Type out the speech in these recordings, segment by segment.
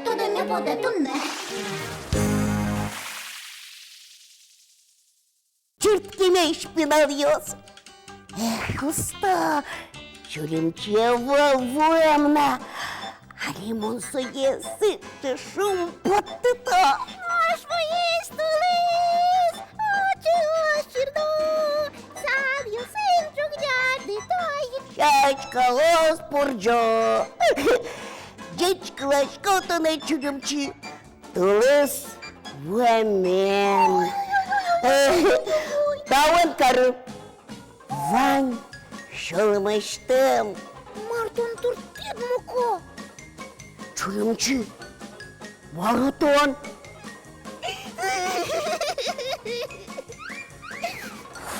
туди не буде, то не. Çürtkemeş pinalıyoruz. Usta, çürümçeva vuemna. Limon soyesi, ти шум потито. Аж виїстулись, очі ощірну, сам я синчук дяди тої. Чачка лоспурджо. Дечка лачко то не чурümçi. Тулыс vuemen. Тауын кару. Вань, шылмыштым. Мартон туртет муко. Çürümçi. Барутон.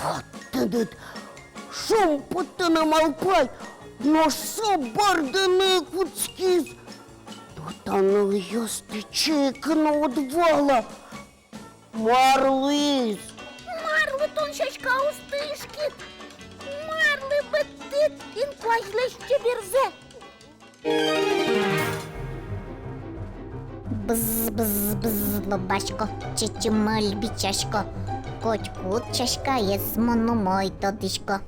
Вот этот шум путаным алпай. Нож собарданы куцкиз. Тут оно ёсты чекну одвала. Марлиз. Марли тон шашка устишки. Марли бетит інквайлеще бірзе. Бз-бз-бз, лобашко, чечемель бичашко. Котькут чашка єс мономой тодишко.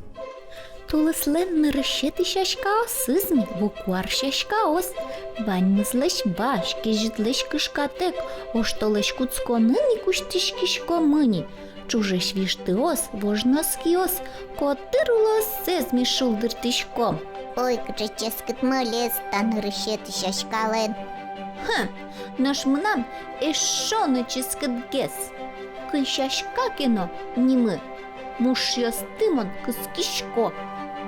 Тулыслен решети шашка сызми, вукуар шашка ос. Баньмызлеш баш, кежитлеш кышкатек, оштолеш куцконын и куштишкишко мыни. Чужеш вишты ос, вожноски ос, котырулос сезми шулдыртишком. Ой, крическит мөлес, тан решети шашкален. Наш мнам эшоноческит гес. Кый шашка кено, не мы. Муж ястымон кыскишко.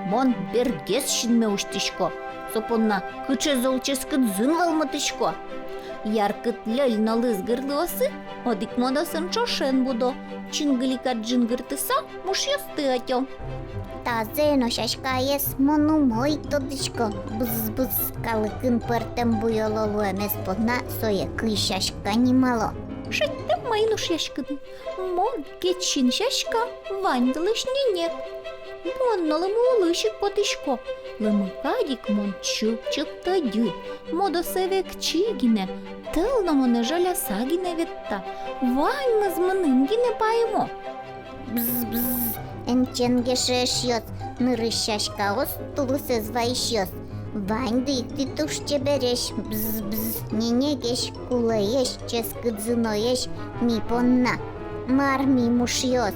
Мон бергес шинме уштишко. Сопонна кыче золческит зынвалматышко. Яркыт лёль налыз гырлосы, одик модасын чошен будо. Чингылика джингыртыса муж ясты атё. Тазено шашка ес мономой тодышко. Бз-бз, калыкын пыртем буйололу эмес подна сое кый шашка нимало. Шеттем майнуш яшкыды. Мон кетшин шашка, вандылыш нене. Мон налымы улышык потышко. Лымыкадик мон чук-чук тадю. Модо севек чигине. Тылна моне жаляса гине ветта. Ваньмыз мынын гине паймо. Бз-бз, энченге шешьёс, ныры шашка ос тулысы звайшьёс. Ваньды ты тушче береш, бз-бз, ненегеш, кулаеш, ческыдзыноеш, ми понна. Марми мушьёс.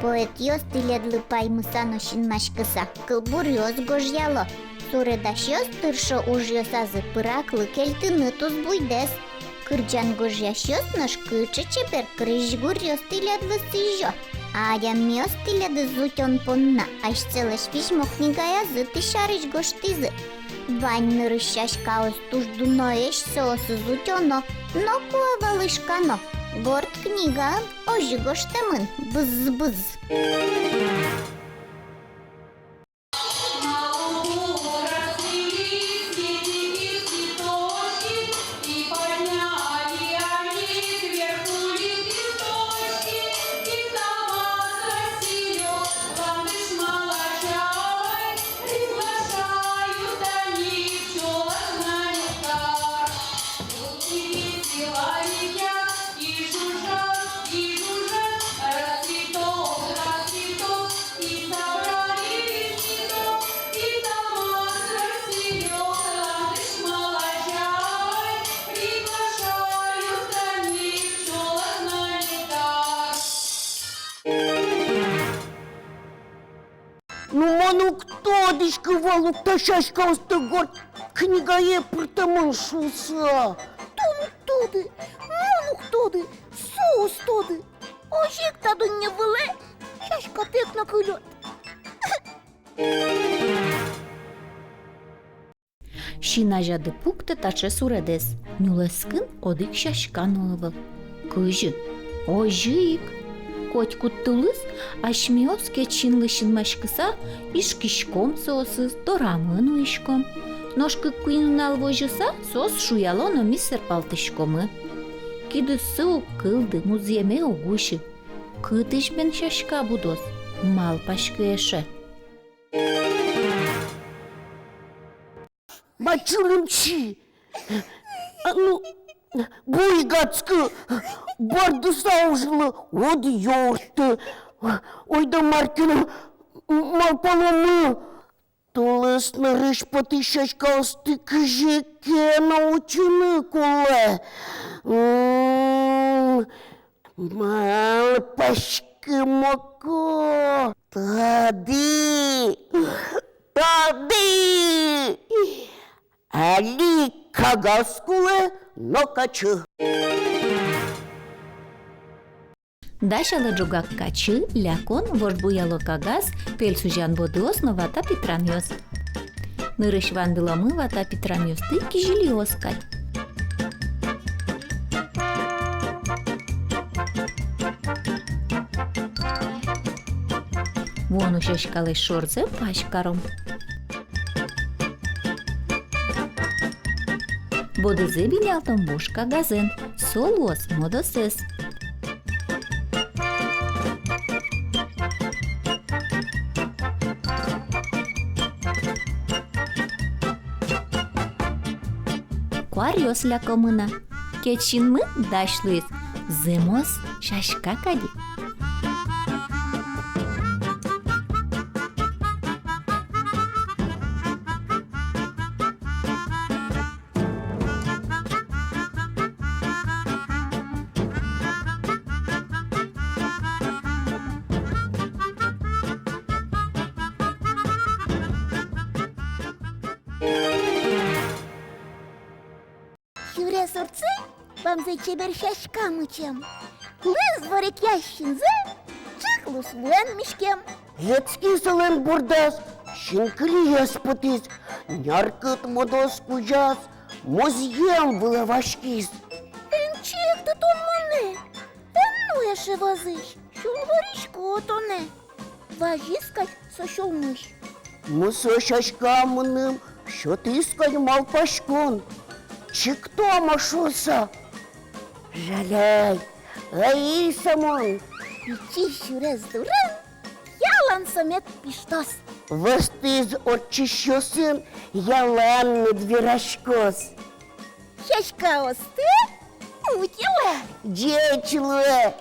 Поэт ёс тиледлы паймысаношин машкыса, кылбур ёс гожьяло. Суредаш ёс тыршо уж ёсазы пыраклы кельтыны туз буйдес. Кырджан гожьяш ёс наш кычы чепер крыжгур ёс тиледлы сыжо. Адям ёс тиледы зутён понна, аш целеш вишмо книгая зыты шарыш гоштызы. Вань нырышаш каос туждуноеш сосы зутёно, но куавалышкано. Горд книга, ожи гоштемын, быз-быз. Ну, ману кто дышка валук ташашка остыгор. Книгае пыртамын шулса. Туди, монух туди, соус туди. Ожик таду не виле, шашка тек на кульот. Шинажады пукты таче суредес. Нюлескын одик шашкан олывыл. Кыжы, ожик. Коть куттулыз, ашмиос кетшинлышын машкыса, ишкишком соосыз, торамын уишком. Ножкы куинунал вожыса, сос шуялоно мисер палтышкомы. Киды сыук кылды, муземе огуши. Кытыш бен шашка будос, мал пашкы эше. Бачурымчи, Ну, буйгацкы, барды саужылы, од йорты. Ойда Маркина, малпаломы. Тулыс нырыш потышачка осты кыжеке научыны кулы. Мал пашкы моко. Тады. Али кагас кулы нокачы. Дашала джугак качы, лякон, вожбуяло кагаз, пельсужан бодос, но вата петраньос. Нырыш вандыламы вата петраньос, ты кижильос кать. Вон ушешкалай шорзе пашкаром. Бодызе бинялтом буш кагазен, солос модосес. Куарьос лякомына. Keçinmi daşlıyız. Zemos şaşka kadi. Юрия сорцы, вам зайчебер шашка мычем. Лыз дворик ящинзе, чахлус лен мишкем. Лецкий сален бурдас, шинкли яспотис, няркыт модос кужас, мозьем вылавашкис. Энчек ты тон мане, энну яше вазыш, шул воришко тоне. Важискать сошолмыш. Мусо шашкамыным, що тискать малпашкон. Чи кто машуса? Жаляй, ай самон. Ичи шурез дурен, ялан самет пиштос. Вестиз очищосин, ялан медвірашкос. Шашка осты, утила. Дечле.